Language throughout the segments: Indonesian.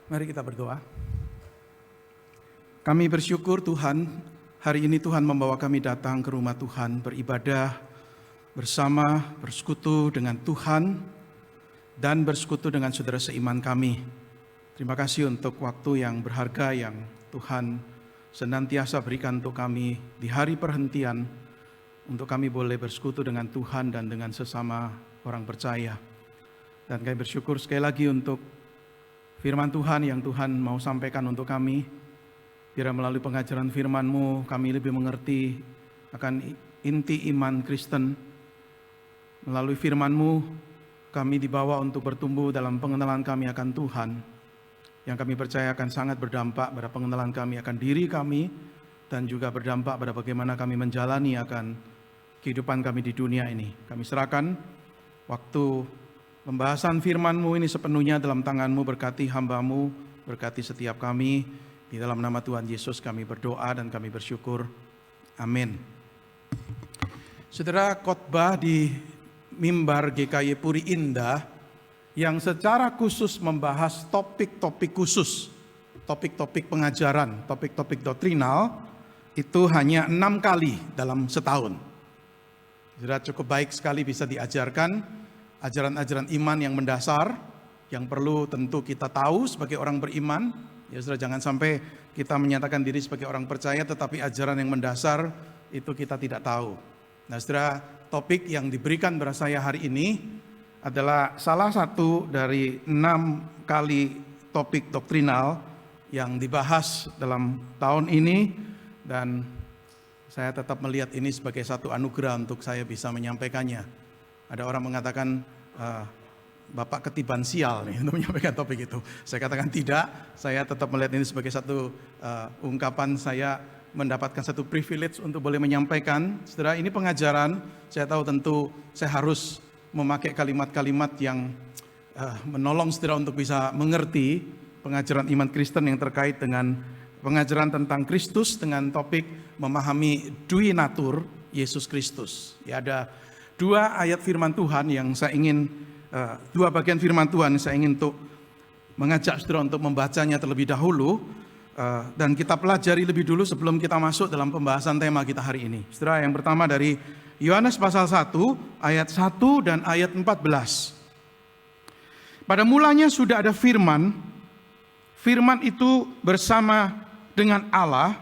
Mari kita berdoa. Kami bersyukur Tuhan, hari ini Tuhan membawa kami datang ke rumah Tuhan, beribadah bersama, bersekutu dengan Tuhan, dan bersekutu dengan saudara seiman kami. Terima kasih untuk waktu yang berharga yang Tuhan senantiasa berikan untuk kami di hari perhentian, untuk kami boleh bersekutu dengan Tuhan dan dengan sesama orang percaya. Dan kami bersyukur sekali lagi untuk firman Tuhan yang Tuhan mau sampaikan untuk kami. Biar melalui pengajaran firman-Mu kami lebih mengerti akan inti iman Kristen. Melalui firman-Mu kami dibawa untuk bertumbuh dalam pengenalan kami akan Tuhan, yang kami percaya akan sangat berdampak pada pengenalan kami akan diri kami, dan juga berdampak pada bagaimana kami menjalani akan kehidupan kami di dunia ini. Kami serahkan waktu pembahasan firman-Mu ini sepenuhnya dalam tangan-Mu. Berkati hamba-Mu, berkati setiap kami. Di dalam nama Tuhan Yesus kami berdoa dan kami bersyukur. Amin. Saudara, khotbah di mimbar GKY Puri Indah yang secara khusus membahas topik-topik khusus, topik-topik pengajaran, topik-topik doktrinal, itu hanya 6 kali dalam setahun. Saudara, cukup baik sekali bisa diajarkan ajaran-ajaran iman yang mendasar, yang perlu tentu kita tahu sebagai orang beriman. Ya saudara, jangan sampai kita menyatakan diri sebagai orang percaya tetapi ajaran yang mendasar itu kita tidak tahu. Nah saudara, topik yang diberikan kepada saya hari ini adalah salah satu dari 6 kali topik doktrinal yang dibahas dalam tahun ini, dan saya tetap melihat ini sebagai satu anugerah untuk saya bisa menyampaikannya. Ada orang mengatakan Bapak ketiban sial nih untuk menyampaikan topik itu. Saya katakan tidak, saya tetap melihat ini sebagai satu ungkapan saya mendapatkan satu privilege untuk boleh menyampaikan. Saudara, ini pengajaran, saya tahu tentu saya harus memakai kalimat-kalimat yang menolong saudara untuk bisa mengerti pengajaran iman Kristen yang terkait dengan pengajaran tentang Kristus dengan topik memahami dui natur Yesus Kristus. Ya, ada 2 ayat firman Tuhan yang saya ingin 2 bagian firman Tuhan saya ingin untuk mengajak saudara untuk membacanya terlebih dahulu, dan kita pelajari lebih dulu sebelum kita masuk dalam pembahasan tema kita hari ini. Saudara, yang pertama dari Yohanes pasal 1 ayat 1 dan ayat 14. Pada mulanya sudah ada firman, firman itu bersama dengan Allah,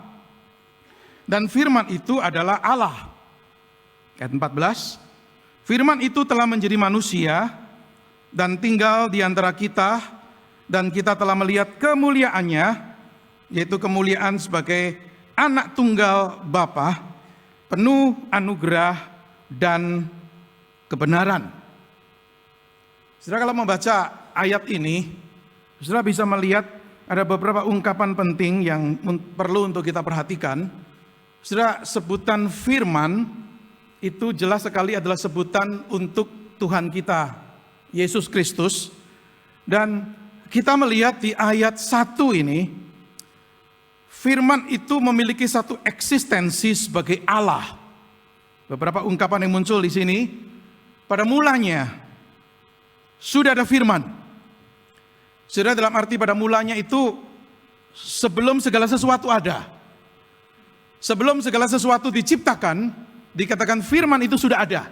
dan firman itu adalah Allah. Ayat 14, firman itu telah menjadi manusia dan tinggal di antara kita, dan kita telah melihat kemuliaannya, yaitu kemuliaan sebagai anak tunggal Bapa, penuh anugerah dan kebenaran. Saudara, kalau membaca ayat ini, saudara bisa melihat ada beberapa ungkapan penting yang perlu untuk kita perhatikan. Saudara, sebutan firman itu jelas sekali adalah sebutan untuk Tuhan kita Yesus Kristus, dan kita melihat di ayat 1 ini firman itu memiliki satu eksistensi sebagai Allah. Beberapa ungkapan yang muncul di sini. Pada mulanya sudah ada firman. Sudah dalam arti pada mulanya itu sebelum segala sesuatu ada. Sebelum segala sesuatu diciptakan, dikatakan firman itu sudah ada.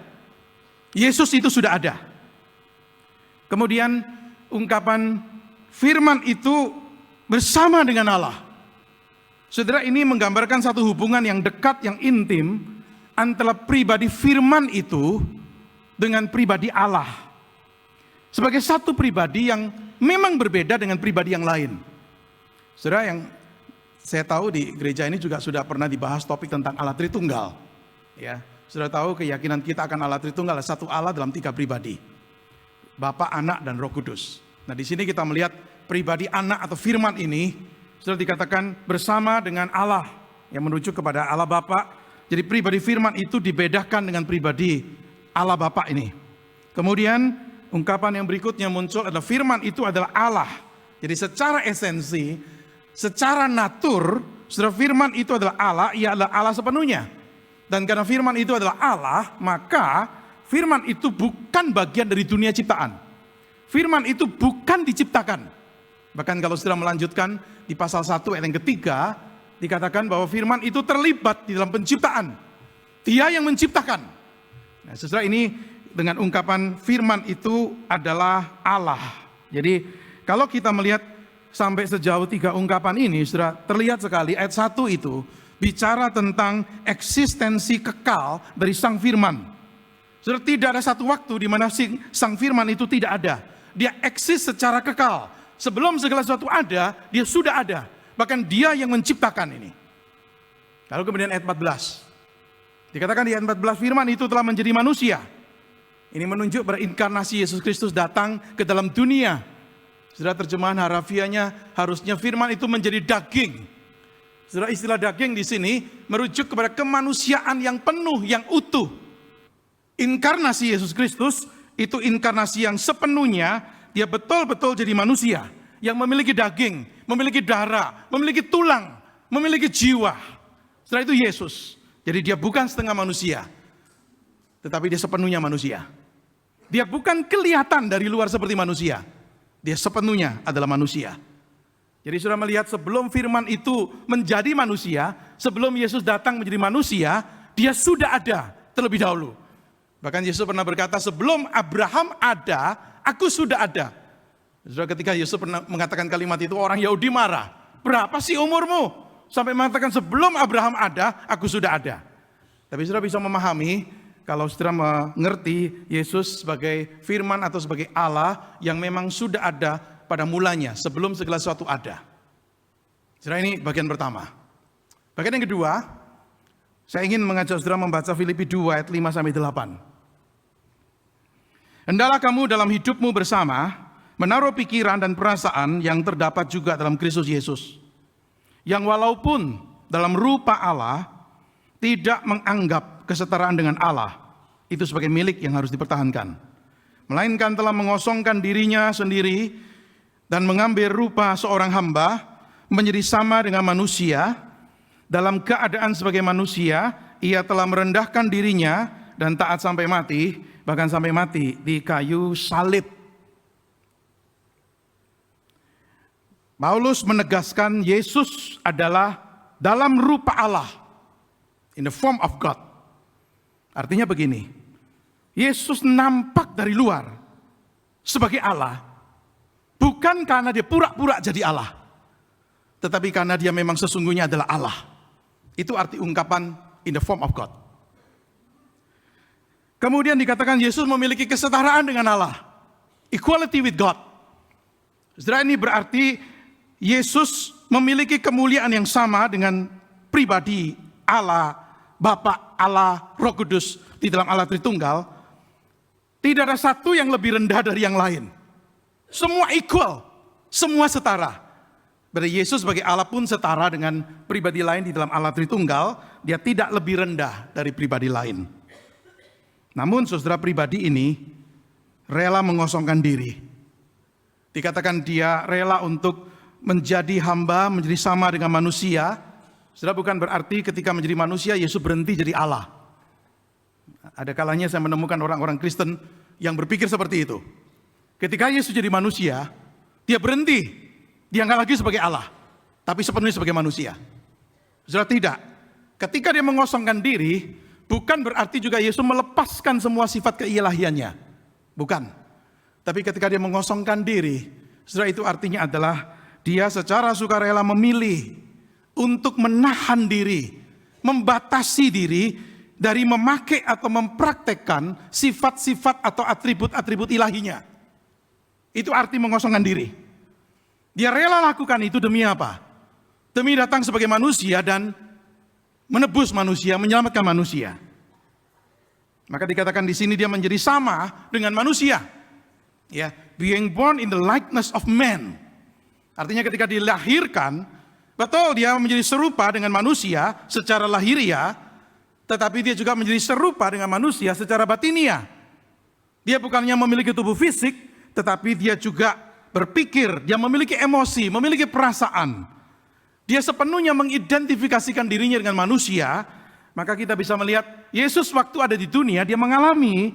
Yesus itu sudah ada. Kemudian ungkapan firman itu bersama dengan Allah. Saudara, ini menggambarkan satu hubungan yang dekat, yang intim antara pribadi firman itu dengan pribadi Allah. Sebagai satu pribadi yang memang berbeda dengan pribadi yang lain. Saudara, yang saya tahu di gereja ini juga sudah pernah dibahas topik tentang Allah Tritunggal. Ya, sudah tahu keyakinan kita akan Allah Tritunggal, satu Allah dalam 3 pribadi. Bapa, Anak, dan Roh Kudus. Nah, di sini kita melihat pribadi anak atau firman ini sudah dikatakan bersama dengan Allah, yang merujuk kepada Allah Bapa. Jadi pribadi firman itu dibedakan dengan pribadi Allah Bapa ini. Kemudian ungkapan yang berikutnya muncul adalah firman itu adalah Allah. Jadi secara esensi, secara natur, saudara, firman itu adalah Allah, ia adalah Allah sepenuhnya. Dan karena firman itu adalah Allah, maka firman itu bukan bagian dari dunia ciptaan. Firman itu bukan diciptakan. Bahkan kalau sudah melanjutkan di pasal 1 ayat yang ketiga, dikatakan bahwa firman itu terlibat di dalam penciptaan. Dia yang menciptakan. Nah, saudara, ini dengan ungkapan firman itu adalah Allah. Jadi kalau kita melihat sampai sejauh 3 ungkapan ini, saudara, terlihat sekali ayat 1 itu bicara tentang eksistensi kekal dari sang firman. Saudara, tidak ada satu waktu di mana sang firman itu tidak ada. Dia eksis secara kekal. Sebelum segala sesuatu ada, dia sudah ada. Bahkan dia yang menciptakan ini. Lalu kemudian ayat 14. Dikatakan di ayat 14, firman itu telah menjadi manusia. Ini menunjuk berinkarnasi Yesus Kristus datang ke dalam dunia. Saudara, terjemahan harafiahnya harusnya firman itu menjadi daging. Saudara, istilah daging di sini merujuk kepada kemanusiaan yang penuh, yang utuh. Inkarnasi Yesus Kristus itu inkarnasi yang sepenuhnya dia betul-betul jadi manusia. Yang memiliki daging, memiliki darah, memiliki tulang, memiliki jiwa. Setelah itu Yesus. Jadi dia bukan setengah manusia, tetapi dia sepenuhnya manusia. Dia bukan kelihatan dari luar seperti manusia. Dia sepenuhnya adalah manusia. Jadi sudah melihat sebelum firman itu menjadi manusia, sebelum Yesus datang menjadi manusia, dia sudah ada terlebih dahulu. Bahkan Yesus pernah berkata, sebelum Abraham ada, aku sudah ada. Sudah ketika Yesus pernah mengatakan kalimat itu, orang Yahudi marah. Berapa sih umurmu? Sampai mengatakan sebelum Abraham ada, aku sudah ada. Tapi sudah bisa memahami, kalau saudara mengerti Yesus sebagai firman atau sebagai Allah yang memang sudah ada pada mulanya sebelum segala sesuatu ada. Saudara, ini bagian pertama. Bagian yang kedua, saya ingin mengajak saudara membaca Filipi 2 ayat 5 sampai 8. Hendaklah kamu dalam hidupmu bersama menaruh pikiran dan perasaan yang terdapat juga dalam Kristus Yesus, yang walaupun dalam rupa Allah tidak menganggap kesetaraan dengan Allah itu sebagai milik yang harus dipertahankan, melainkan telah mengosongkan dirinya sendiri dan mengambil rupa seorang hamba, menjadi sama dengan manusia. Dalam keadaan sebagai manusia, ia telah merendahkan dirinya dan taat sampai mati, bahkan sampai mati di kayu salib. Paulus menegaskan Yesus adalah dalam rupa Allah, in the form of God. Artinya begini, Yesus nampak dari luar sebagai Allah, bukan karena dia pura-pura jadi Allah, tetapi karena dia memang sesungguhnya adalah Allah. Itu arti ungkapan in the form of God. Kemudian dikatakan Yesus memiliki kesetaraan dengan Allah, equality with God. Saudara, ini berarti Yesus memiliki kemuliaan yang sama dengan pribadi Allah, Bapa, Allah, Roh Kudus di dalam Allah Tritunggal. Tidak ada satu yang lebih rendah dari yang lain. Semua equal, semua setara. Berarti Yesus sebagai Allah pun setara dengan pribadi lain di dalam Allah Tritunggal. Dia tidak lebih rendah dari pribadi lain. Namun saudara, pribadi ini rela mengosongkan diri. Dikatakan dia rela untuk menjadi hamba, menjadi sama dengan manusia. Saudara, bukan berarti ketika menjadi manusia Yesus berhenti jadi Allah. Ada kalanya saya menemukan orang-orang Kristen yang berpikir seperti itu. Ketika Yesus jadi manusia, dia berhenti. Dia nggak lagi sebagai Allah, tapi sepenuhnya sebagai manusia. Saudara, tidak. Ketika dia mengosongkan diri, bukan berarti juga Yesus melepaskan semua sifat keilahiannya. Bukan. Tapi ketika dia mengosongkan diri, saudara, itu artinya adalah dia secara sukarela memilih untuk menahan diri, membatasi diri dari memakai atau mempraktekkan sifat-sifat atau atribut-atribut ilahinya. Itu arti mengosongkan diri. Dia rela lakukan itu demi apa? Demi datang sebagai manusia dan menebus manusia, menyelamatkan manusia. Maka dikatakan di sini dia menjadi sama dengan manusia. Ya, being born in the likeness of man. Artinya ketika dilahirkan, betul dia menjadi serupa dengan manusia secara lahiriah, tetapi dia juga menjadi serupa dengan manusia secara batiniah. Dia bukannya memiliki tubuh fisik, tetapi dia juga berpikir, dia memiliki emosi, memiliki perasaan. Dia sepenuhnya mengidentifikasikan dirinya dengan manusia. Maka kita bisa melihat Yesus waktu ada di dunia, dia mengalami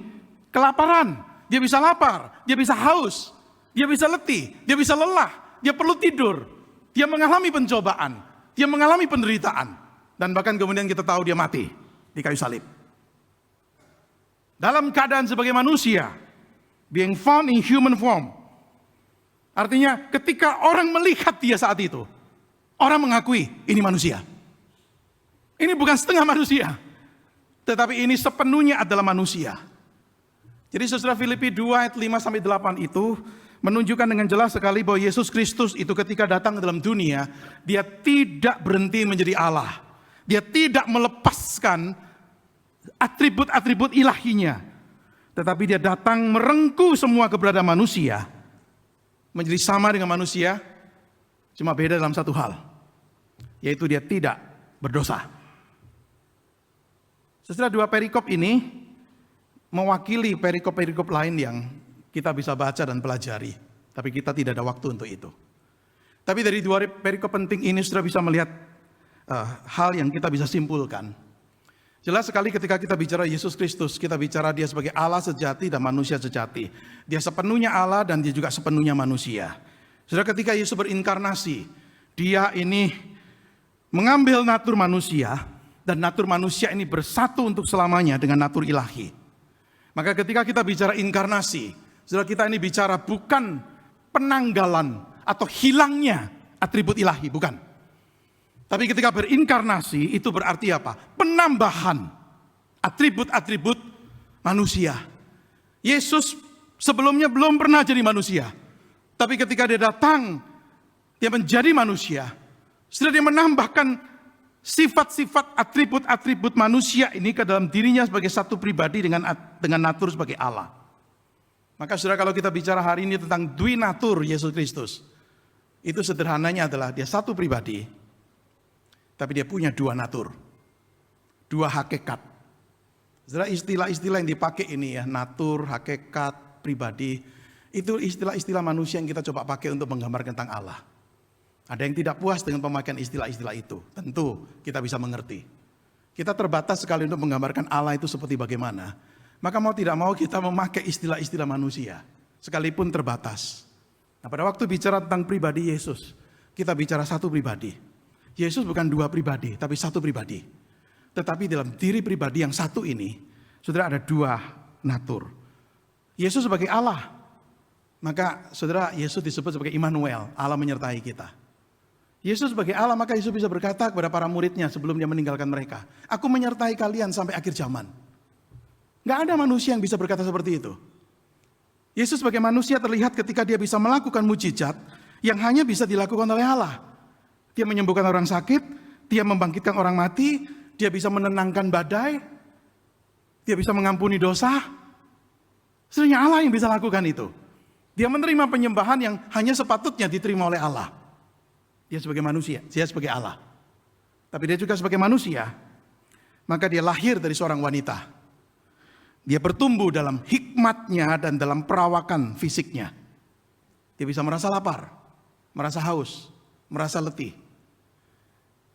kelaparan. Dia bisa lapar, dia bisa haus, dia bisa letih, dia bisa lelah. dia perlu tidur, dia mengalami pencobaan, dia mengalami penderitaan, dan bahkan kemudian kita tahu dia mati di kayu salib. Dalam keadaan sebagai manusia, being found in human form. Artinya ketika orang melihat dia saat itu, orang mengakui ini manusia. Ini bukan setengah manusia, tetapi ini sepenuhnya adalah manusia. Jadi saudara, Filipi 2 ayat 5-8 itu menunjukkan dengan jelas sekali bahwa Yesus Kristus itu ketika datang ke dalam dunia, dia tidak berhenti menjadi Allah. Dia tidak melepaskan atribut-atribut ilahinya. Tetapi dia datang merengkuh semua keberadaan manusia, menjadi sama dengan manusia, cuma beda dalam satu hal, yaitu dia tidak berdosa. Setelah dua perikop ini mewakili perikop-perikop lain yang kita bisa baca dan pelajari, tapi kita tidak ada waktu untuk itu. Tapi dari dua perikop penting ini sudah bisa melihat hal yang kita bisa simpulkan. Jelas sekali ketika kita bicara Yesus Kristus, kita bicara dia sebagai Allah sejati dan manusia sejati. Dia sepenuhnya Allah dan dia juga sepenuhnya manusia. Sudah ketika Yesus berinkarnasi, dia ini mengambil natur manusia, dan natur manusia ini bersatu untuk selamanya dengan natur ilahi. Maka ketika kita bicara inkarnasi, saudara, kita ini bicara bukan penanggalan atau hilangnya atribut ilahi, bukan. Tapi ketika berinkarnasi itu berarti apa? Penambahan atribut-atribut manusia. Yesus sebelumnya belum pernah jadi manusia. Tapi ketika dia datang, dia menjadi manusia. Setelah dia menambahkan sifat-sifat atribut-atribut manusia ini ke dalam dirinya sebagai satu pribadi dengan natur sebagai Allah. Maka saudara, kalau kita bicara hari ini tentang duinatur Yesus Kristus, itu sederhananya adalah dia satu pribadi, tapi dia punya dua natur, dua hakikat. Saudara, istilah-istilah yang dipakai ini ya, natur, hakikat, pribadi, itu istilah-istilah manusia yang kita coba pakai untuk menggambarkan tentang Allah. Ada yang tidak puas dengan pemakaian istilah-istilah itu. Tentu kita bisa mengerti. Kita terbatas sekali untuk menggambarkan Allah itu seperti bagaimana. Maka mau tidak mau kita memakai istilah-istilah manusia. Sekalipun terbatas. Nah, pada waktu bicara tentang pribadi Yesus, kita bicara satu pribadi. Yesus bukan dua pribadi, tapi satu pribadi. Tetapi dalam diri pribadi yang satu ini, saudara, ada dua natur. Yesus sebagai Allah. Maka saudara, Yesus disebut sebagai Immanuel, Allah menyertai kita. Yesus sebagai Allah, maka Yesus bisa berkata kepada para muridnya sebelum dia meninggalkan mereka, aku menyertai kalian sampai akhir zaman. Gak ada manusia yang bisa berkata seperti itu. Yesus sebagai manusia terlihat ketika dia bisa melakukan mujizat yang hanya bisa dilakukan oleh Allah. Dia menyembuhkan orang sakit, dia membangkitkan orang mati, dia bisa menenangkan badai, dia bisa mengampuni dosa. Sebenarnya Allah yang bisa lakukan itu. Dia menerima penyembahan yang hanya sepatutnya diterima oleh Allah. Dia sebagai manusia, dia sebagai Allah. Tapi dia juga sebagai manusia. Maka dia lahir dari seorang wanita. Dia bertumbuh dalam hikmatnya dan dalam perawakan fisiknya. Dia bisa merasa lapar, merasa haus, merasa letih,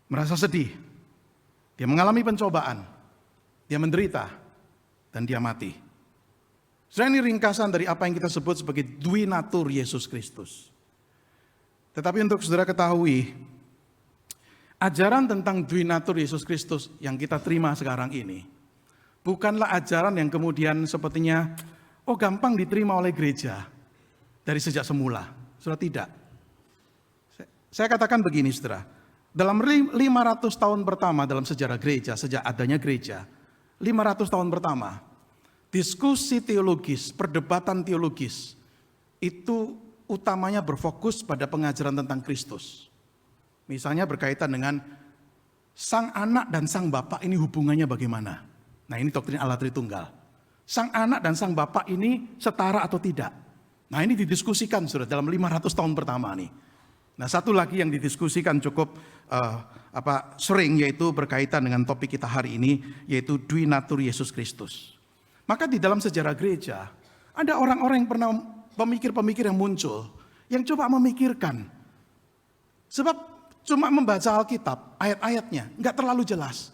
merasa sedih. Dia mengalami pencobaan, dia menderita, dan dia mati. Ini ringkasan dari apa yang kita sebut sebagai duinatur Yesus Kristus. Tetapi untuk saudara ketahui, ajaran tentang duinatur Yesus Kristus yang kita terima sekarang ini, bukanlah ajaran yang kemudian sepertinya, gampang diterima oleh gereja dari sejak semula. Saudara, tidak. Saya katakan begini saudara, dalam 500 tahun pertama dalam sejarah gereja, sejak adanya gereja, 500 tahun pertama, diskusi teologis, perdebatan teologis, itu utamanya berfokus pada pengajaran tentang Kristus. Misalnya berkaitan dengan Sang Anak dan Sang Bapa ini hubungannya bagaimana. Nah, ini doktrin Allah Tritunggal. Sang Anak dan Sang Bapa ini setara atau tidak. Nah, ini didiskusikan sudah dalam 500 tahun pertama nih. Nah, satu lagi yang didiskusikan cukup sering, yaitu berkaitan dengan topik kita hari ini, yaitu duinatur Yesus Kristus. Maka di dalam sejarah gereja ada orang-orang yang pernah, pemikir-pemikir yang muncul, yang coba memikirkan. Sebab cuma membaca Alkitab, ayat-ayatnya nggak terlalu jelas.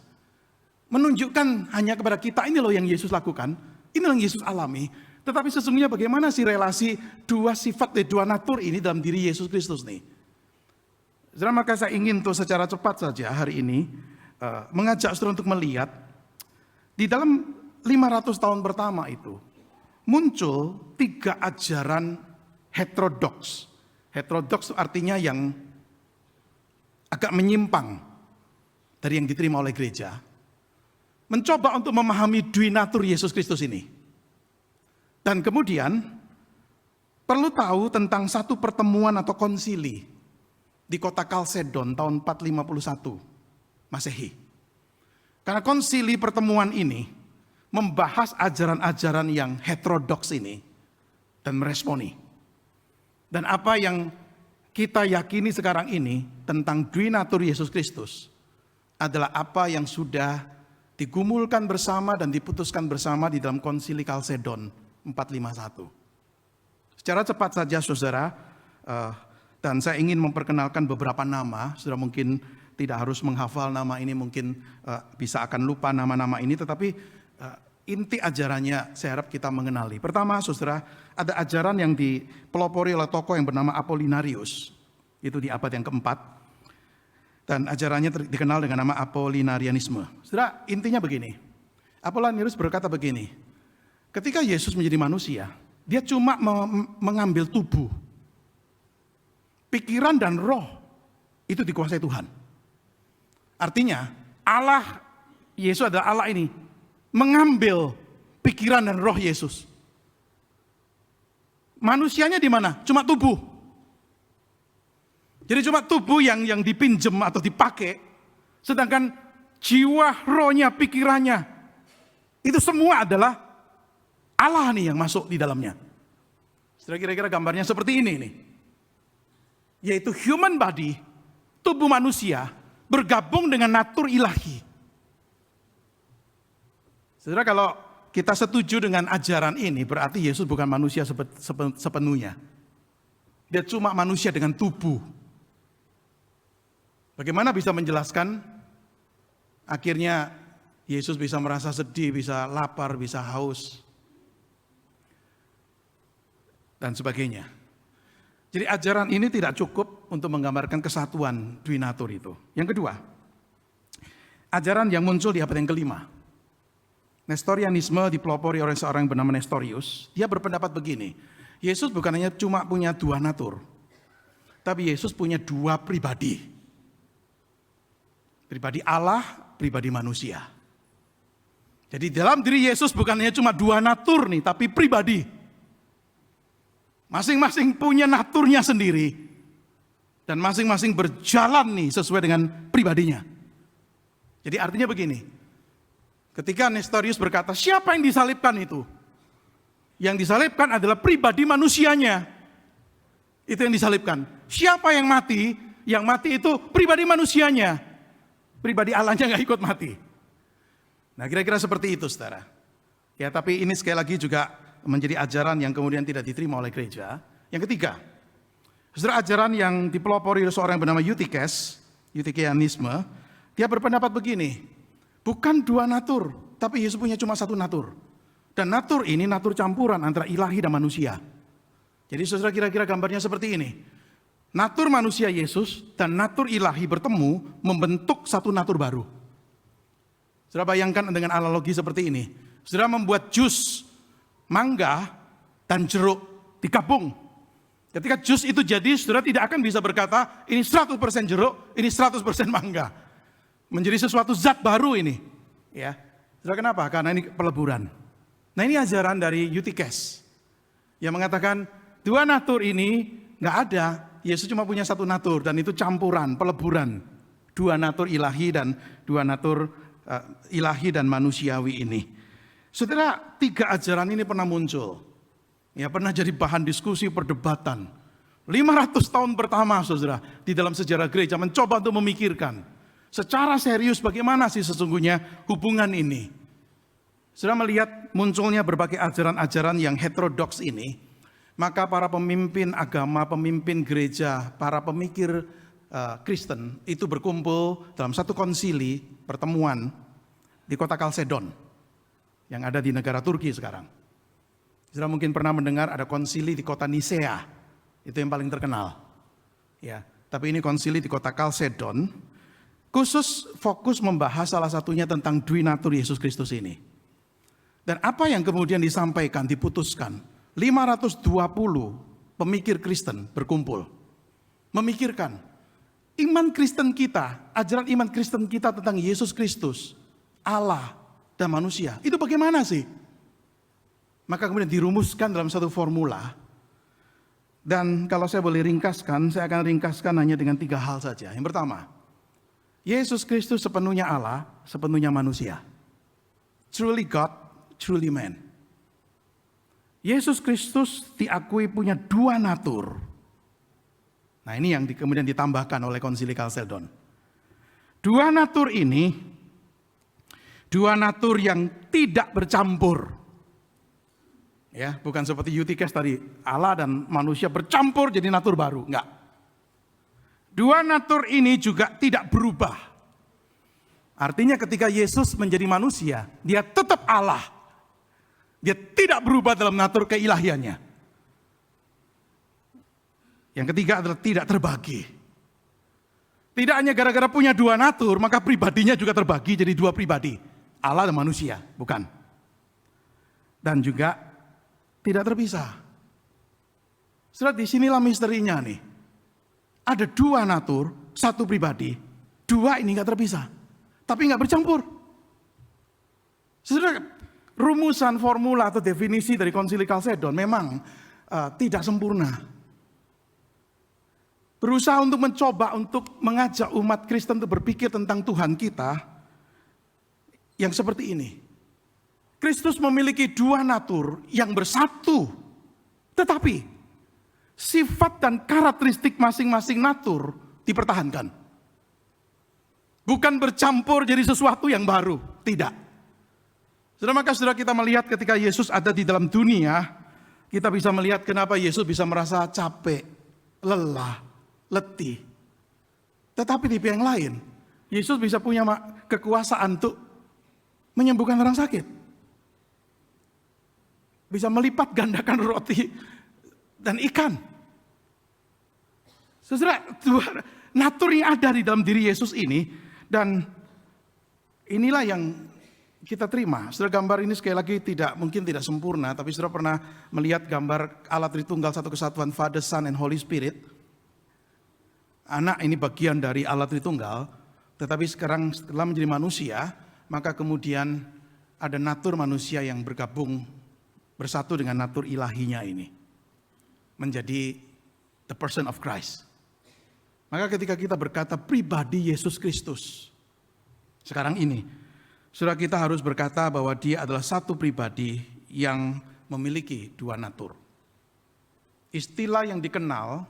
Menunjukkan hanya kepada kita, ini loh yang Yesus lakukan, ini loh yang Yesus alami. Tetapi sesungguhnya bagaimana sih relasi dua sifat, dua natur ini dalam diri Yesus Kristus nih? Saudara, maka saya ingin tuh secara cepat saja hari ini mengajak saudara untuk melihat di dalam 500 tahun pertama itu muncul 3 ajaran heterodoks. Heterodoks artinya yang agak menyimpang dari yang diterima oleh gereja. Mencoba untuk memahami duinatur Yesus Kristus ini. Dan kemudian perlu tahu tentang satu pertemuan atau konsili di kota Kalsedon tahun 451 Masehi. Karena konsili pertemuan ini membahas ajaran-ajaran yang heterodoks ini dan meresponi. Dan apa yang kita yakini sekarang ini tentang duinatur Yesus Kristus adalah apa yang sudah digumulkan bersama dan diputuskan bersama di dalam konsili Kalsedon 451. Secara cepat saja saudara, dan saya ingin memperkenalkan beberapa nama. Saudara mungkin tidak harus menghafal nama ini, mungkin bisa akan lupa nama-nama ini, tetapi inti ajarannya saya harap kita mengenali. Pertama saudara, ada ajaran yang dipelopori oleh tokoh yang bernama Apollinarius. Itu di abad yang keempat. Dan ajarannya dikenal dengan nama Apollinarianisme. Saudara, intinya begini. Apollinarius berkata begini. Ketika Yesus menjadi manusia, dia cuma mengambil tubuh. Pikiran dan roh itu dikuasai Tuhan. Artinya Allah, Yesus adalah Allah ini, mengambil pikiran dan roh Yesus. Manusianya di mana? Cuma tubuh. Jadi cuma tubuh yang dipinjem atau dipakai. Sedangkan jiwa, rohnya, pikirannya, itu semua adalah Allah nih yang masuk di dalamnya. Kira-kira gambarnya seperti ini nih. Yaitu human body, tubuh manusia, bergabung dengan natur ilahi. Saudara, kalau kita setuju dengan ajaran ini, berarti Yesus bukan manusia sepenuhnya. Dia cuma manusia dengan tubuh. Bagaimana bisa menjelaskan? Akhirnya Yesus bisa merasa sedih, bisa lapar, bisa haus, dan sebagainya. Jadi ajaran ini tidak cukup untuk menggambarkan kesatuan duinatur itu. Yang kedua, ajaran yang muncul di abad yang kelima. Nestorianisme dipelopori oleh seorang yang bernama Nestorius. Dia berpendapat begini, Yesus bukan hanya cuma punya 2 natur, tapi Yesus punya 2 pribadi. Pribadi Allah, pribadi manusia. Jadi dalam diri Yesus bukan hanya cuma 2 natur nih, tapi pribadi. Masing-masing punya naturnya sendiri. Dan masing-masing berjalan nih sesuai dengan pribadinya. Jadi artinya begini. Ketika Nestorius berkata, siapa yang disalibkan itu? Yang disalibkan adalah pribadi manusianya. Itu yang disalibkan. Siapa yang mati? Yang mati itu pribadi manusianya. Pribadi Allahnya gak ikut mati. Nah kira-kira seperti itu saudara. Ya tapi ini sekali lagi juga menjadi ajaran yang kemudian tidak diterima oleh gereja. Yang ketiga, saudara, ajaran yang dipelopori oleh seorang yang bernama Eutychianisme, dia berpendapat begini, bukan 2 natur, tapi Yesus punya cuma 1 natur. Dan natur ini natur campuran antara ilahi dan manusia. Jadi saudara, kira-kira gambarnya seperti ini. Natur manusia Yesus dan natur ilahi bertemu membentuk 1 natur baru. Saudara bayangkan dengan analogi seperti ini. Saudara membuat jus mangga dan jeruk digabung. Ketika jus itu jadi, saudara tidak akan bisa berkata, ini 100% jeruk, ini 100% mangga. Menjadi sesuatu zat baru ini. Ya, saudara, kenapa? Karena ini peleburan. Nah ini ajaran dari Eutyches. Yang mengatakan, 2 natur ini nggak ada. Yesus cuma punya 1 natur, dan itu campuran, peleburan. 2 natur ilahi dan 2 natur ilahi dan manusiawi ini. Saudara, 3 ajaran ini pernah muncul. Ya, pernah jadi bahan diskusi, perdebatan. 500 tahun pertama, saudara, di dalam sejarah gereja mencoba untuk memikirkan secara serius bagaimana sih sesungguhnya hubungan ini. Saudara melihat munculnya berbagai ajaran-ajaran yang heterodoks ini, maka para pemimpin agama, pemimpin gereja, para pemikir Kristen itu berkumpul dalam satu konsili, pertemuan di kota Kalsedon yang ada di negara Turki sekarang. Saudara mungkin pernah mendengar ada konsili di kota Nisea, itu yang paling terkenal. Ya, tapi ini konsili di kota Kalsedon, khusus fokus membahas salah satunya tentang duinatur Yesus Kristus ini. Dan apa yang kemudian disampaikan, diputuskan, 520 pemikir Kristen berkumpul, memikirkan iman Kristen kita, ajaran iman Kristen kita tentang Yesus Kristus, Allah dan manusia, itu bagaimana sih? Maka kemudian dirumuskan dalam satu formula. Dan kalau saya boleh ringkaskan, saya akan ringkaskan hanya dengan 3 hal saja. Yang pertama, Yesus Kristus sepenuhnya Allah, sepenuhnya manusia. Truly God, truly man. Yesus Kristus diakui punya 2 natur. Nah ini yang kemudian ditambahkan oleh Konsili Kalsedon. 2 natur ini, 2 natur yang tidak bercampur. Ya, bukan seperti Eutyches tadi, Allah dan manusia bercampur jadi natur baru, enggak. 2 natur ini juga tidak berubah. Artinya ketika Yesus menjadi manusia, dia tetap Allah. Dia tidak berubah dalam natur keilahiannya. Yang ketiga adalah tidak terbagi. Tidak hanya gara-gara punya 2 natur, maka pribadinya juga terbagi jadi 2 pribadi. Allah dan manusia, bukan. Dan juga tidak terpisah. Saudara, disinilah misterinya nih. Ada 2 natur, 1 pribadi. 2 ini gak terpisah. Tapi gak bercampur. Saudara, rumusan, formula atau definisi dari Konsili Kalsedon memang tidak sempurna. Berusaha untuk mencoba untuk mengajak umat Kristen untuk berpikir tentang Tuhan kita yang seperti ini. Kristus memiliki 2 natur yang bersatu. Tetapi sifat dan karakteristik masing-masing natur dipertahankan. Bukan bercampur jadi sesuatu yang baru. Tidak. Maka saudara kita melihat ketika Yesus ada di dalam dunia, kita bisa melihat kenapa Yesus bisa merasa capek, lelah, letih. Tetapi di pihak yang lain, Yesus bisa punya kekuasaan untuk menyembuhkan orang sakit. Bisa melipat gandakan roti dan ikan. Saudara, 2 natur yang ada di dalam diri Yesus ini, dan inilah yang kita terima. Saudara, gambar ini sekali lagi mungkin tidak sempurna, tapi saudara pernah melihat gambar Allah Tritunggal, satu kesatuan, Father, Son, and Holy Spirit. Anak ini bagian dari Allah Tritunggal, tetapi sekarang setelah menjadi manusia, maka kemudian ada natur manusia yang bergabung bersatu dengan natur ilahinya ini. Menjadi the person of Christ. Maka ketika kita berkata pribadi Yesus Kristus, sekarang ini, saudara, kita harus berkata bahwa dia adalah satu pribadi yang memiliki 2 natur. Istilah yang dikenal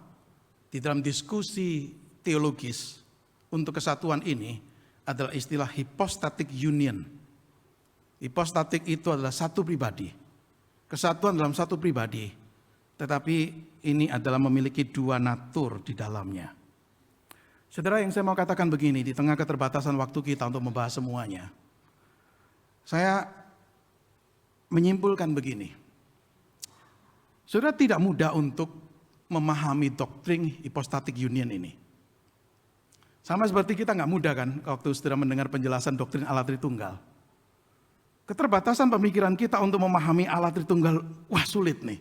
di dalam diskusi teologis untuk kesatuan ini adalah istilah hypostatic union. Hypostatic itu adalah satu pribadi. Kesatuan dalam satu pribadi, tetapi ini adalah memiliki 2 natur di dalamnya. Saudara, yang saya mau katakan begini, di tengah keterbatasan waktu kita untuk membahas semuanya, saya menyimpulkan begini. Saudara, tidak mudah untuk memahami doktrin hypostatic union ini. Sama seperti kita nggak mudah kan, waktu saudara mendengar penjelasan doktrin Allah Tritunggal. Keterbatasan pemikiran kita untuk memahami Allah Tritunggal, wah sulit nih.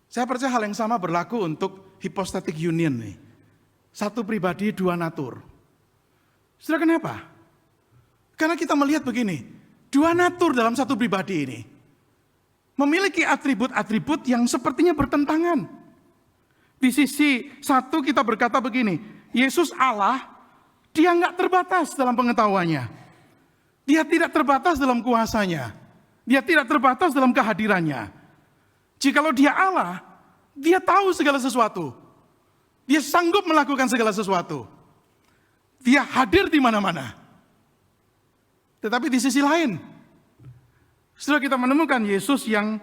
Saya percaya hal yang sama berlaku untuk hypostatic union nih. Satu pribadi 2 natur. Saudara, kenapa? Karena kita melihat begini, 2 natur dalam satu pribadi ini memiliki atribut-atribut yang sepertinya bertentangan. Di sisi satu kita berkata begini, Yesus Allah, dia nggak terbatas dalam pengetahuannya. Dia tidak terbatas dalam kuasanya. Dia tidak terbatas dalam kehadirannya. Jikalau dia Allah, dia tahu segala sesuatu. Dia sanggup melakukan segala sesuatu. Dia hadir di mana-mana. Tetapi di sisi lain, setelah kita menemukan Yesus yang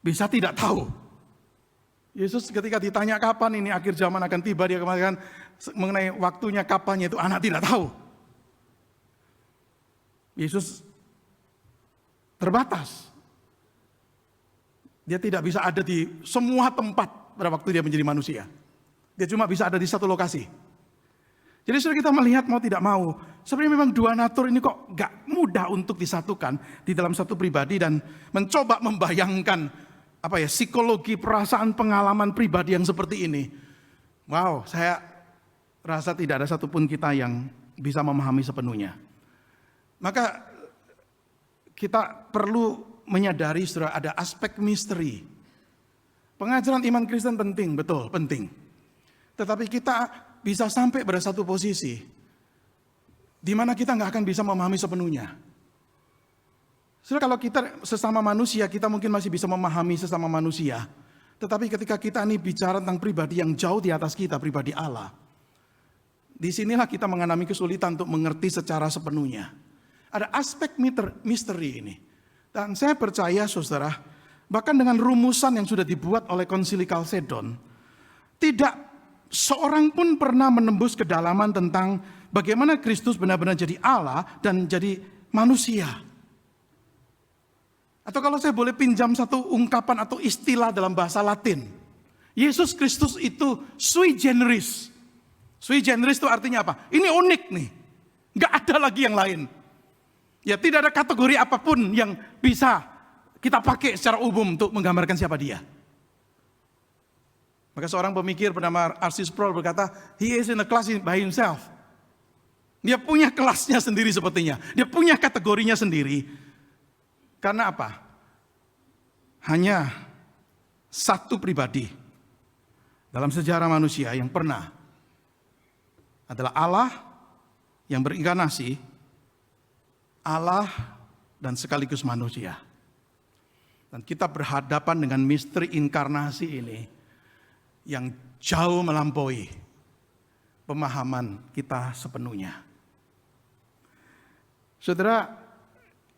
bisa tidak tahu. Yesus ketika ditanya kapan ini akhir zaman akan tiba, dia katakan mengenai waktunya kapannya itu anak tidak tahu. Yesus terbatas. Dia tidak bisa ada di semua tempat pada waktu dia menjadi manusia. Dia cuma bisa ada di satu lokasi. Jadi sudah kita melihat mau tidak mau, sebenarnya memang dua natur ini kok gak mudah untuk disatukan di dalam satu pribadi dan mencoba membayangkan psikologi, perasaan, pengalaman pribadi yang seperti ini. Wow, saya rasa tidak ada satupun kita yang bisa memahami sepenuhnya. Maka kita perlu menyadari saudara ada aspek misteri. Pengajaran iman Kristen penting, betul, penting. Tetapi kita bisa sampai pada satu posisi di mana kita nggak akan bisa memahami sepenuhnya. Saudara, kalau kita sesama manusia, kita mungkin masih bisa memahami sesama manusia. Tetapi ketika kita ini bicara tentang pribadi yang jauh di atas kita, pribadi Allah, disinilah kita mengalami kesulitan untuk mengerti secara sepenuhnya. Ada aspek misteri ini. Dan saya percaya saudara, bahkan dengan rumusan yang sudah dibuat oleh Konsili Chalcedon, tidak seorang pun pernah menembus kedalaman tentang bagaimana Kristus benar-benar jadi Allah dan jadi manusia. Atau kalau saya boleh pinjam satu ungkapan atau istilah dalam bahasa Latin, Yesus Kristus itu sui generis. Sui generis itu artinya apa? Ini unik nih, nggak ada lagi yang lain. Ya, tidak ada kategori apapun yang bisa kita pakai secara umum untuk menggambarkan siapa dia. Maka seorang pemikir bernama R.C. Sproul berkata, he is in a class by himself. Dia punya kelasnya sendiri sepertinya. Dia punya kategorinya sendiri. Karena apa? Hanya satu pribadi dalam sejarah manusia yang pernah adalah Allah yang berinkarnasi, Allah dan sekaligus manusia. Dan kita berhadapan dengan misteri inkarnasi ini yang jauh melampaui pemahaman kita sepenuhnya. Saudara,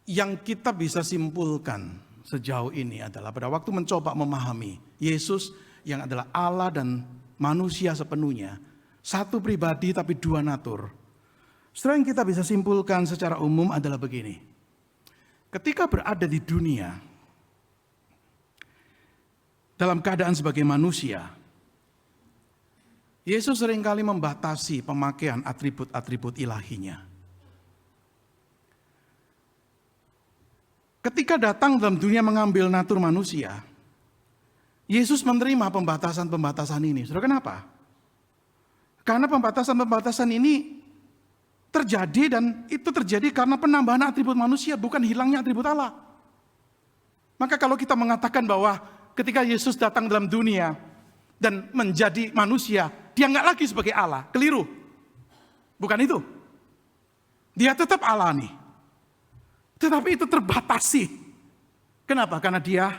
yang kita bisa simpulkan sejauh ini adalah pada waktu mencoba memahami Yesus yang adalah Allah dan manusia sepenuhnya, satu pribadi tapi dua natur. Saudara, yang kita bisa simpulkan secara umum adalah begini. Ketika berada di dunia, dalam keadaan sebagai manusia, Yesus seringkali membatasi pemakaian atribut-atribut ilahinya. Ketika datang dalam dunia mengambil natur manusia, Yesus menerima pembatasan-pembatasan ini. Saudara, kenapa? Karena pembatasan-pembatasan ini terjadi dan itu terjadi karena penambahan atribut manusia, bukan hilangnya atribut Allah. Maka kalau kita mengatakan bahwa ketika Yesus datang dalam dunia dan menjadi manusia, dia nggak lagi sebagai Allah, keliru. Bukan itu. Dia tetap Allah nih. Tetapi itu terbatasi. Kenapa? Karena dia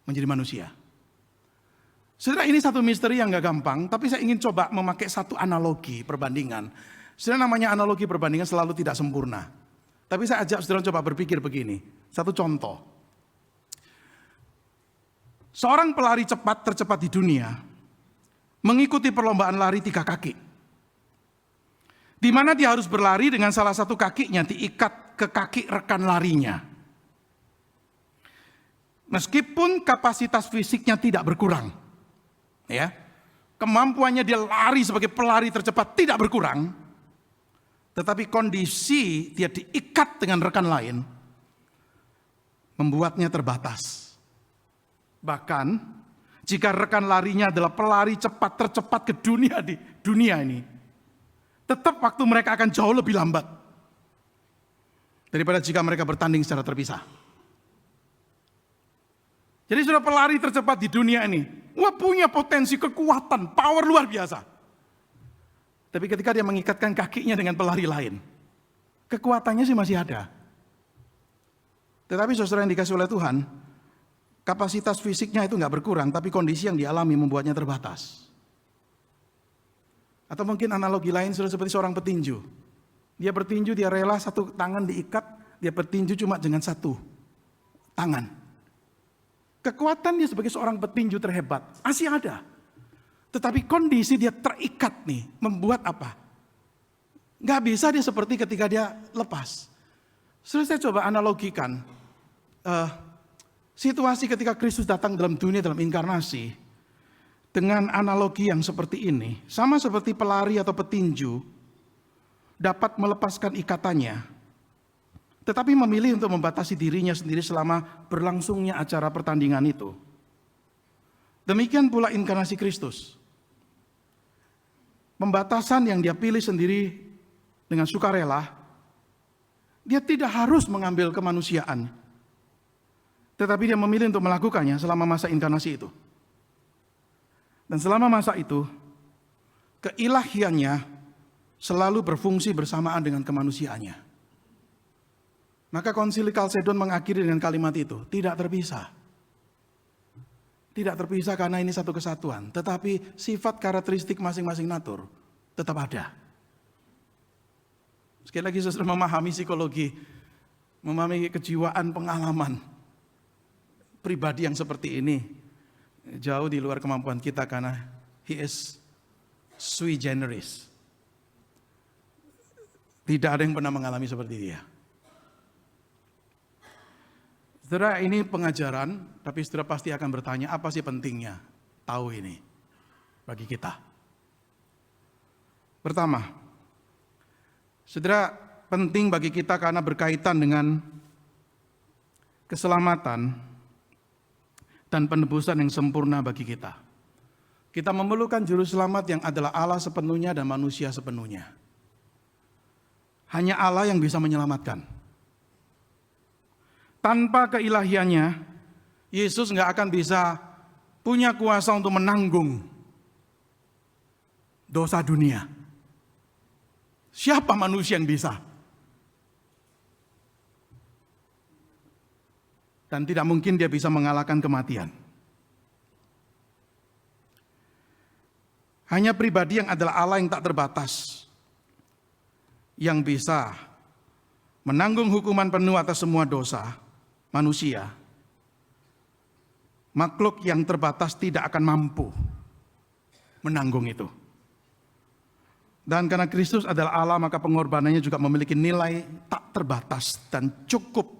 menjadi manusia. Saudara, ini satu misteri yang nggak gampang, tapi saya ingin coba memakai satu analogi perbandingan. Saudara, namanya analogi perbandingan selalu tidak sempurna. Tapi saya ajak saudara coba berpikir begini. Satu contoh. Seorang pelari cepat tercepat di dunia mengikuti perlombaan lari 3 kaki. Di mana dia harus berlari dengan salah satu kakinya diikat ke kaki rekan larinya. Meskipun kapasitas fisiknya tidak berkurang, ya, kemampuannya dia lari sebagai pelari tercepat tidak berkurang, tetapi kondisi dia diikat dengan rekan lain membuatnya terbatas. Bahkan jika rekan larinya adalah pelari cepat tercepat ke dunia di dunia ini, tetap waktu mereka akan jauh lebih lambat daripada jika mereka bertanding secara terpisah. Jadi sudah pelari tercepat di dunia ini, wah, punya potensi kekuatan, power luar biasa. Tapi ketika dia mengikatkan kakinya dengan pelari lain, kekuatannya sih masih ada. Tetapi saudara yang dikasih oleh Tuhan, kapasitas fisiknya itu nggak berkurang, tapi kondisi yang dialami membuatnya terbatas. Atau mungkin analogi lain sudah seperti seorang petinju. Dia bertinju, dia rela satu tangan diikat, dia bertinju cuma dengan satu tangan. Kekuatan dia sebagai seorang petinju terhebat masih ada. Tetapi kondisi dia terikat nih, membuat apa? Nggak bisa dia seperti ketika dia lepas. Sudah saya coba analogikan. Situasi ketika Kristus datang dalam dunia dalam inkarnasi, dengan analogi yang seperti ini, sama seperti pelari atau petinju dapat melepaskan ikatannya, tetapi memilih untuk membatasi dirinya sendiri selama berlangsungnya acara pertandingan itu. Demikian pula inkarnasi Kristus. Pembatasan yang dia pilih sendiri dengan sukarela, dia tidak harus mengambil kemanusiaan, tetapi dia memilih untuk melakukannya selama masa inkarnasi itu. Dan selama masa itu, keilahiannya selalu berfungsi bersamaan dengan kemanusiaannya. Maka Konsili Kalsedon mengakhiri dengan kalimat itu, tidak terpisah. Tidak terpisah karena ini satu kesatuan, tetapi sifat karakteristik masing-masing natur tetap ada. Sekali lagi saudara memahami psikologi, memahami kejiwaan, pengalaman pribadi yang seperti ini jauh di luar kemampuan kita karena he is sui generis. Tidak ada yang pernah mengalami seperti dia. Saudara, ini pengajaran, tapi saudara pasti akan bertanya, apa sih pentingnya tahu ini bagi kita? Pertama, saudara, penting bagi kita karena berkaitan dengan keselamatan dan penebusan yang sempurna bagi kita. Kita memerlukan juru selamat yang adalah Allah sepenuhnya dan manusia sepenuhnya. Hanya Allah yang bisa menyelamatkan. Tanpa keilahiannya, Yesus nggak akan bisa punya kuasa untuk menanggung dosa dunia. Siapa manusia yang bisa? Dan tidak mungkin dia bisa mengalahkan kematian. Hanya pribadi yang adalah Allah yang tak terbatas yang bisa menanggung hukuman penuh atas semua dosa manusia. Makhluk yang terbatas tidak akan mampu menanggung itu. Dan karena Kristus adalah Allah, maka pengorbanannya juga memiliki nilai tak terbatas dan cukup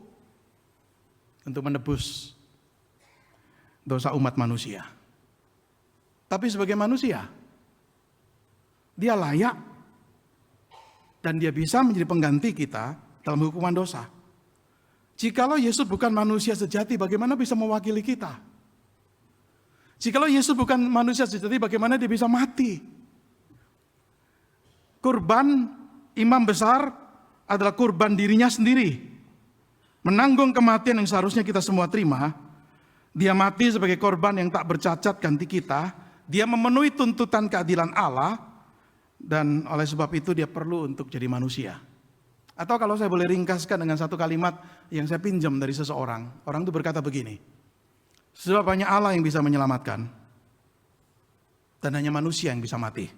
untuk menebus dosa umat manusia. Tapi sebagai manusia, dia layak dan dia bisa menjadi pengganti kita dalam hukuman dosa. Jikalau Yesus bukan manusia sejati, bagaimana bisa mewakili kita? Jikalau Yesus bukan manusia sejati, bagaimana dia bisa mati? Kurban imam besar adalah kurban dirinya sendiri. Menanggung kematian yang seharusnya kita semua terima. Dia mati sebagai korban yang tak bercacat ganti kita. Dia memenuhi tuntutan keadilan Allah. Dan oleh sebab itu dia perlu untuk jadi manusia. Atau kalau saya boleh ringkaskan dengan satu kalimat yang saya pinjam dari seseorang. Orang itu berkata begini. Sebab hanya Allah yang bisa menyelamatkan. Dan hanya manusia yang bisa mati.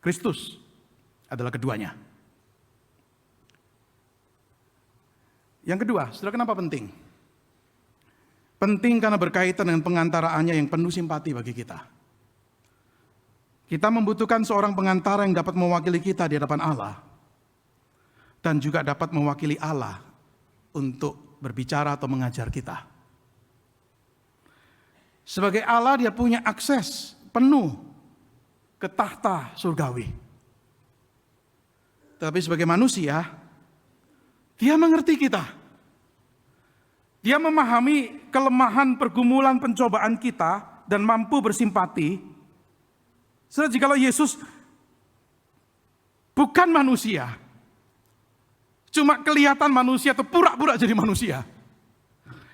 Kristus adalah keduanya. Yang kedua, saudara, kenapa penting? Penting karena berkaitan dengan pengantaraannya yang penuh simpati bagi kita. Kita membutuhkan seorang pengantara yang dapat mewakili kita di hadapan Allah. Dan juga dapat mewakili Allah untuk berbicara atau mengajar kita. Sebagai Allah, dia punya akses penuh ke tahta surgawi. Tapi sebagai manusia, dia mengerti kita. Dia memahami kelemahan, pergumulan, pencobaan kita dan mampu bersimpati. Saudara, jikalau Yesus bukan manusia, cuma kelihatan manusia atau pura-pura jadi manusia,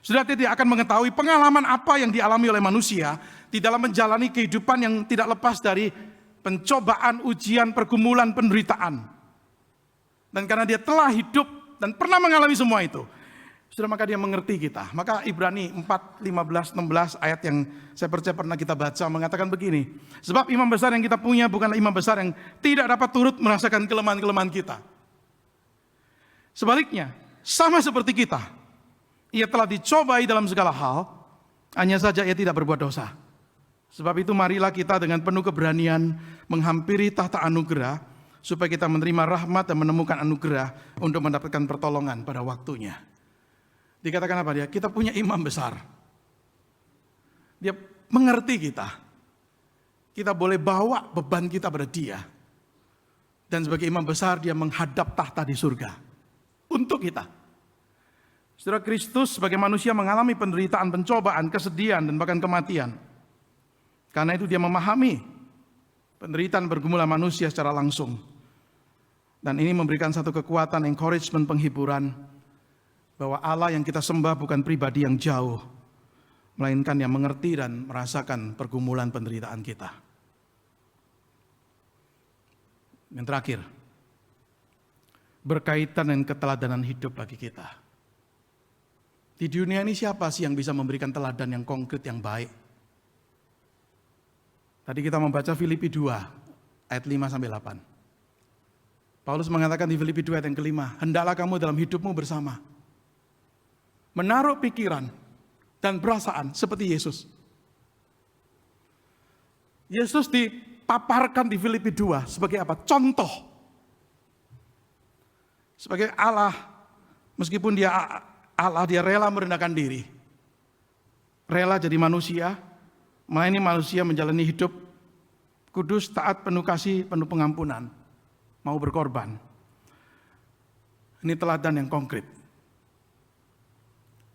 saudara tidak akan mengetahui pengalaman apa yang dialami oleh manusia di dalam menjalani kehidupan yang tidak lepas dari pencobaan, ujian, pergumulan, penderitaan. Dan karena dia telah hidup dan pernah mengalami semua itu, saudara, maka dia mengerti kita. Maka Ibrani 4, 15, 16 ayat yang saya percaya pernah kita baca mengatakan begini. Sebab imam besar yang kita punya bukanlah imam besar yang tidak dapat turut merasakan kelemahan-kelemahan kita. Sebaliknya, sama seperti kita, ia telah dicobai dalam segala hal, hanya saja ia tidak berbuat dosa. Sebab itu marilah kita dengan penuh keberanian menghampiri tahta anugerah, supaya kita menerima rahmat dan menemukan anugerah untuk mendapatkan pertolongan pada waktunya. Dikatakan apa dia? Kita punya imam besar. Dia mengerti kita. Kita boleh bawa beban kita pada dia. Dan sebagai imam besar dia menghadap tahta di surga. Untuk kita. Saudara, Kristus sebagai manusia mengalami penderitaan, pencobaan, kesedihan, dan bahkan kematian. Karena itu dia memahami penderitaan bergumulan manusia secara langsung. Dan ini memberikan satu kekuatan, encouragement, penghiburan. Bahwa Allah yang kita sembah bukan pribadi yang jauh, melainkan yang mengerti dan merasakan pergumulan penderitaan kita. Yang terakhir, berkaitan dengan keteladanan hidup bagi kita. Di dunia ini siapa sih yang bisa memberikan teladan yang konkret, yang baik? Tadi kita membaca Filipi 2, ayat 5-8. Paulus mengatakan di Filipi 2 ayat yang kelima, hendaklah kamu dalam hidupmu bersama menaruh pikiran dan perasaan seperti Yesus. Yesus dipaparkan di Filipi 2 sebagai apa? Contoh. Sebagai Allah, meskipun dia Allah, dia rela merendahkan diri. Rela jadi manusia, melayani manusia, menjalani hidup kudus, taat, penuh kasih, penuh pengampunan. Mau berkorban. Ini teladan yang konkret.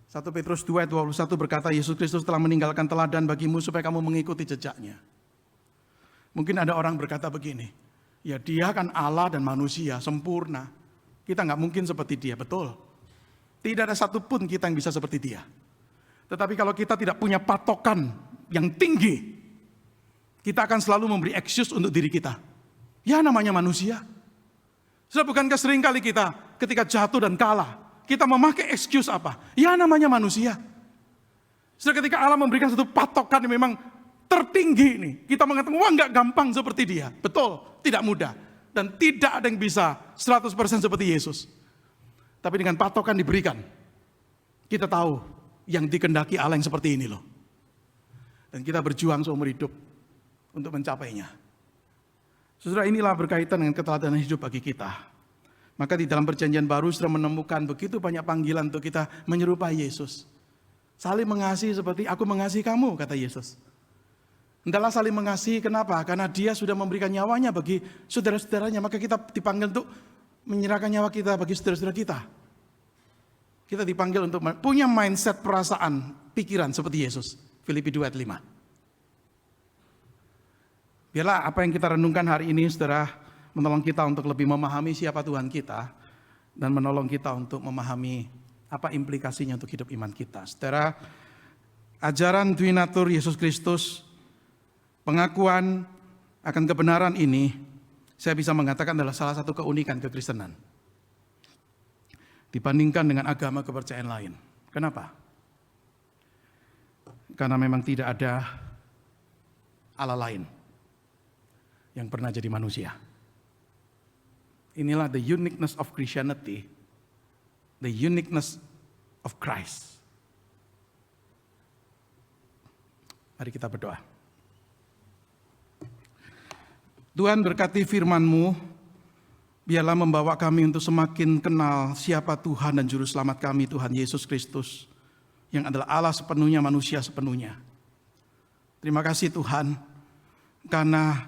1 Petrus 2 ayat 21 berkata, Yesus Kristus telah meninggalkan teladan bagimu supaya kamu mengikuti jejaknya. Mungkin ada orang berkata begini, ya dia kan Allah dan manusia, sempurna. Kita nggak mungkin seperti dia, betul. Tidak ada satupun kita yang bisa seperti dia. Tetapi kalau kita tidak punya patokan yang tinggi, kita akan selalu memberi excuse untuk diri kita. Ya namanya manusia. Sudah bukankah sering kali kita ketika jatuh dan kalah, kita memakai excuse apa? Ya namanya manusia. Sudah ketika Allah memberikan satu patokan yang memang tertinggi ini, kita mengatakan, wah nggak gampang seperti dia. Betul, tidak mudah. Dan tidak ada yang bisa 100% seperti Yesus. Tapi dengan patokan diberikan, kita tahu yang dikehendaki Allah yang seperti ini loh. Dan kita berjuang seumur hidup untuk mencapainya. Saudara, inilah berkaitan dengan keteladanan hidup bagi kita. Maka di dalam perjanjian baru sudah menemukan begitu banyak panggilan untuk kita menyerupai Yesus. Saling mengasihi seperti aku mengasihi kamu, kata Yesus. Hendaklah saling mengasihi, kenapa? Karena dia sudah memberikan nyawanya bagi saudara-saudaranya. Maka kita dipanggil untuk menyerahkan nyawa kita bagi saudara-saudara kita. Kita dipanggil untuk punya mindset, perasaan, pikiran seperti Yesus. Filipi 2 ayat 5. Biarlah apa yang kita renungkan hari ini, saudara, menolong kita untuk lebih memahami siapa Tuhan kita, dan menolong kita untuk memahami apa implikasinya untuk hidup iman kita. Saudara, ajaran Twinatur Yesus Kristus, pengakuan akan kebenaran ini, saya bisa mengatakan adalah salah satu keunikan kekristenan dibandingkan dengan agama kepercayaan lain. Kenapa? Karena memang tidak ada Allah lain yang pernah jadi manusia. Inilah the uniqueness of Christianity, the uniqueness of Christ. Mari kita berdoa. Tuhan, berkati firman-Mu, biarlah membawa kami untuk semakin kenal siapa Tuhan dan Juru Selamat kami, Tuhan Yesus Kristus, yang adalah Allah sepenuhnya, manusia sepenuhnya. Terima kasih Tuhan, karena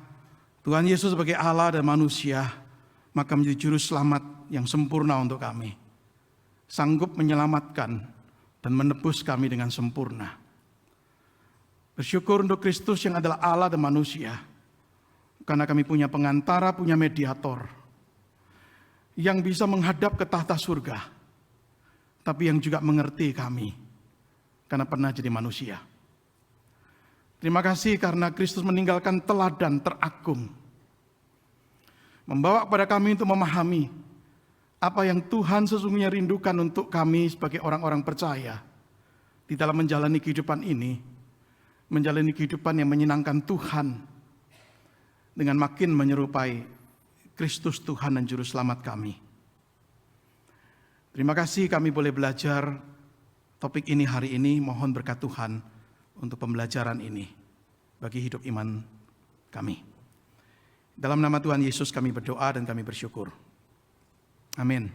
Tuhan Yesus sebagai Allah dan manusia, maka menjadi Juru Selamat yang sempurna untuk kami. Sanggup menyelamatkan dan menebus kami dengan sempurna. Bersyukur untuk Kristus yang adalah Allah dan manusia, karena kami punya pengantara, punya mediator, yang bisa menghadap ke tahta surga, tapi yang juga mengerti kami, karena pernah jadi manusia. Terima kasih karena Kristus meninggalkan teladan teragung, membawa kepada kami untuk memahami apa yang Tuhan sesungguhnya rindukan untuk kami sebagai orang-orang percaya di dalam menjalani kehidupan ini, menjalani kehidupan yang menyenangkan Tuhan dengan makin menyerupai Kristus Tuhan dan Juru Selamat kami. Terima kasih kami boleh belajar topik ini hari ini. Mohon berkat Tuhan untuk pembelajaran ini bagi hidup iman kami. Dalam nama Tuhan Yesus kami berdoa dan kami bersyukur. Amin.